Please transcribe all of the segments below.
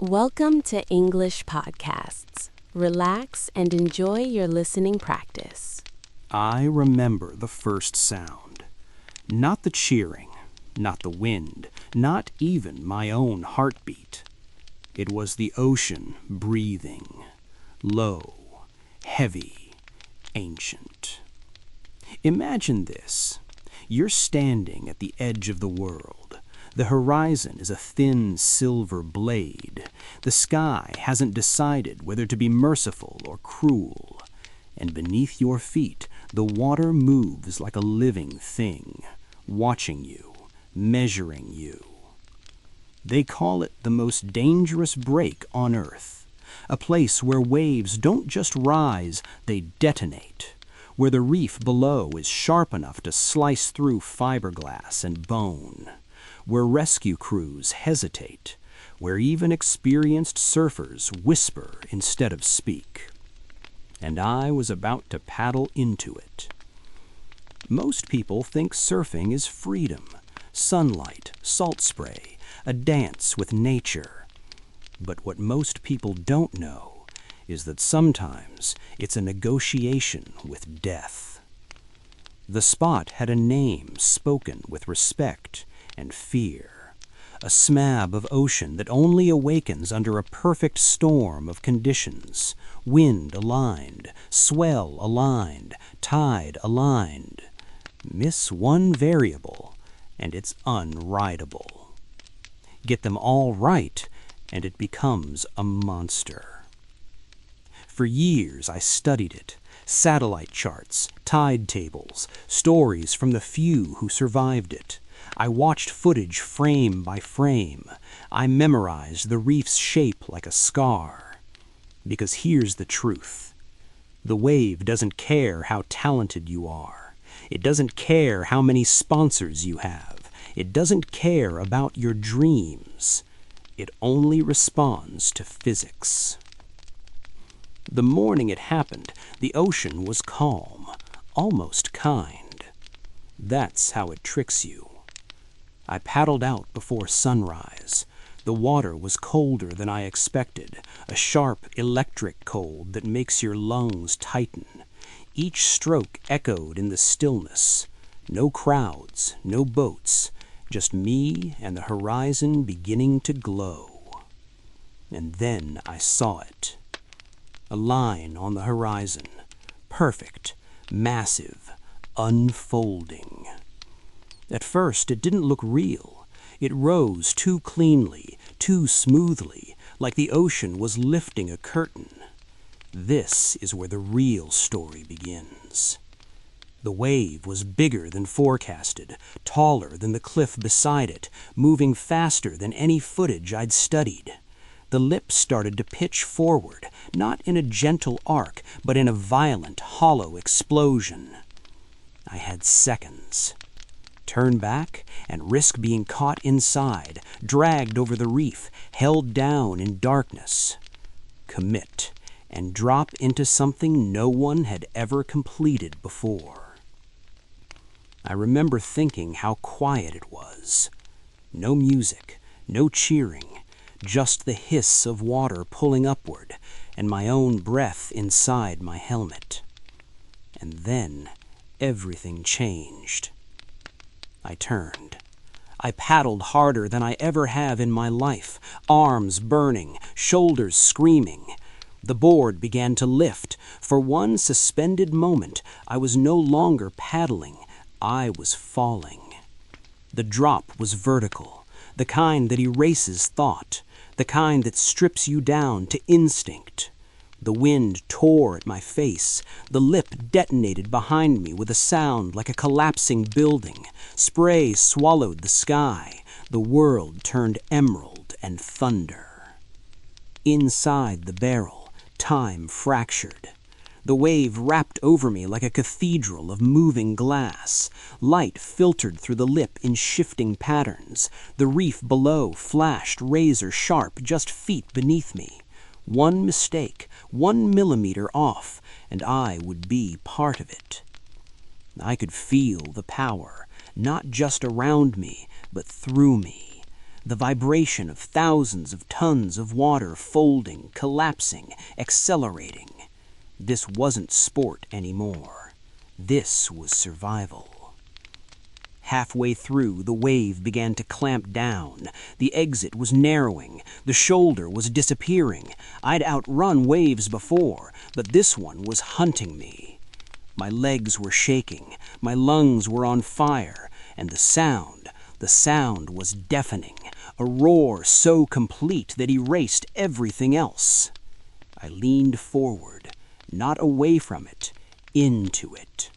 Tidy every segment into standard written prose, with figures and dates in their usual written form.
Welcome to English Podcasts. Relax and enjoy your listening practice. I remember the first sound. Not the cheering, not the wind, not even my own heartbeat. It was the ocean breathing, low, heavy, ancient. Imagine this. You're standing at the edge of the world. The horizon is a thin silver blade. The sky hasn't decided whether to be merciful or cruel. And beneath your feet, the water moves like a living thing, watching you, measuring you. They call it the most dangerous break on Earth, a place where waves don't just rise, they detonate, where the reef below is sharp enough to slice through fiberglass and bone, where rescue crews hesitate, where even experienced surfers whisper instead of speak. And I was about to paddle into it. Most people think surfing is freedom, sunlight, salt spray, a dance with nature. But what most people don't know is that sometimes it's a negotiation with death. The spot had a name spoken with respect and fear, a smab of ocean that only awakens under a perfect storm of conditions, wind aligned, swell aligned, tide aligned. Miss one variable, and it's unrideable. Get them all right, and it becomes a monster. For years I studied it, satellite charts, tide tables, stories from the few who survived it. I watched footage frame by frame. I memorized the reef's shape like a scar. Because here's the truth. The wave doesn't care how talented you are. It doesn't care how many sponsors you have. It doesn't care about your dreams. It only responds to physics. The morning it happened, the ocean was calm, almost kind. That's how it tricks you. I paddled out before sunrise. The water was colder than I expected, a sharp electric cold that makes your lungs tighten. Each stroke echoed in the stillness. No crowds, no boats, just me and the horizon beginning to glow. And then I saw it. A line on the horizon, perfect, massive, unfolding. At first, it didn't look real. It rose too cleanly, too smoothly, like the ocean was lifting a curtain. This is where the real story begins. The wave was bigger than forecasted, taller than the cliff beside it, moving faster than any footage I'd studied. The lips started to pitch forward, not in a gentle arc, but in a violent, hollow explosion. I had seconds. Turn back and risk being caught inside, dragged over the reef, held down in darkness. Commit and drop into something no one had ever completed before. I remember thinking how quiet it was. No music, no cheering, just the hiss of water pulling upward and my own breath inside my helmet. And then everything changed. I turned. I paddled harder than I ever have in my life, arms burning, shoulders screaming. The board began to lift. For one suspended moment, I was no longer paddling. I was falling. The drop was vertical, the kind that erases thought, the kind that strips you down to instinct. The wind tore at my face. The lip detonated behind me with a sound like a collapsing building. Spray swallowed the sky. The world turned emerald and thunder. Inside the barrel, time fractured. The wave wrapped over me like a cathedral of moving glass. Light filtered through the lip in shifting patterns. The reef below flashed razor sharp just feet beneath me. One mistake, 1 millimeter off, and I would be part of it. I could feel the power, not just around me, but through me. the vibration of thousands of tons of water folding, collapsing, accelerating. This wasn't sport anymore. This was survival. Halfway through, the wave began to clamp down. The exit was narrowing. The shoulder was disappearing. I'd outrun waves before, but this one was hunting me. My legs were shaking. My lungs were on fire. And the sound was deafening. A roar so complete that erased everything else. I leaned forward, not away from it, into it.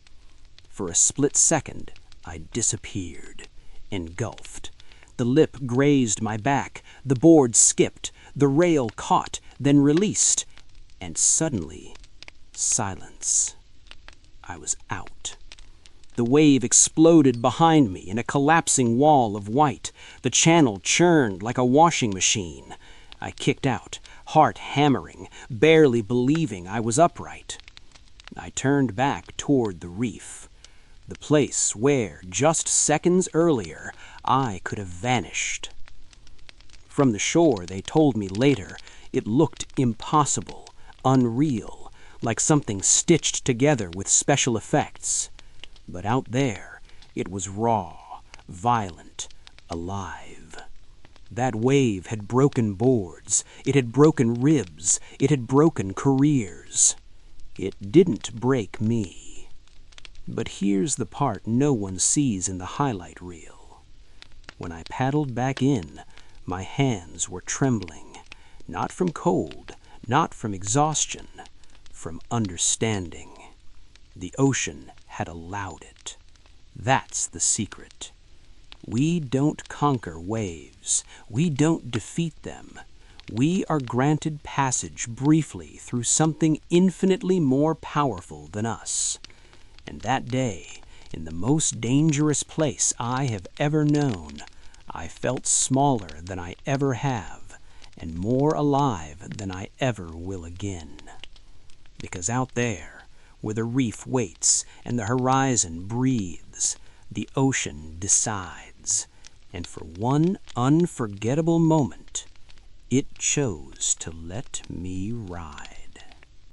For a split second, I disappeared, engulfed. The lip grazed my back, the board skipped, the rail caught, then released, and suddenly, silence. I was out. The wave exploded behind me in a collapsing wall of white. The channel churned like a washing machine. I kicked out, heart hammering, barely believing I was upright. I turned back toward the reef, the place where, just seconds earlier, I could have vanished. From the shore, they told me later, it looked impossible, unreal, like something stitched together with special effects. But out there, it was raw, violent, alive. That wave had broken boards, it had broken ribs, it had broken careers. It didn't break me. But here's the part no one sees in the highlight reel. When I paddled back in, my hands were trembling, not from cold, not from exhaustion, from understanding. The ocean had allowed it. That's the secret. We don't conquer waves. We don't defeat them. We are granted passage briefly through something infinitely more powerful than us. And that day, in the most dangerous place I have ever known, I felt smaller than I ever have, and more alive than I ever will again. Because out there, where the reef waits and the horizon breathes, the ocean decides, and for one unforgettable moment, it chose to let me ride.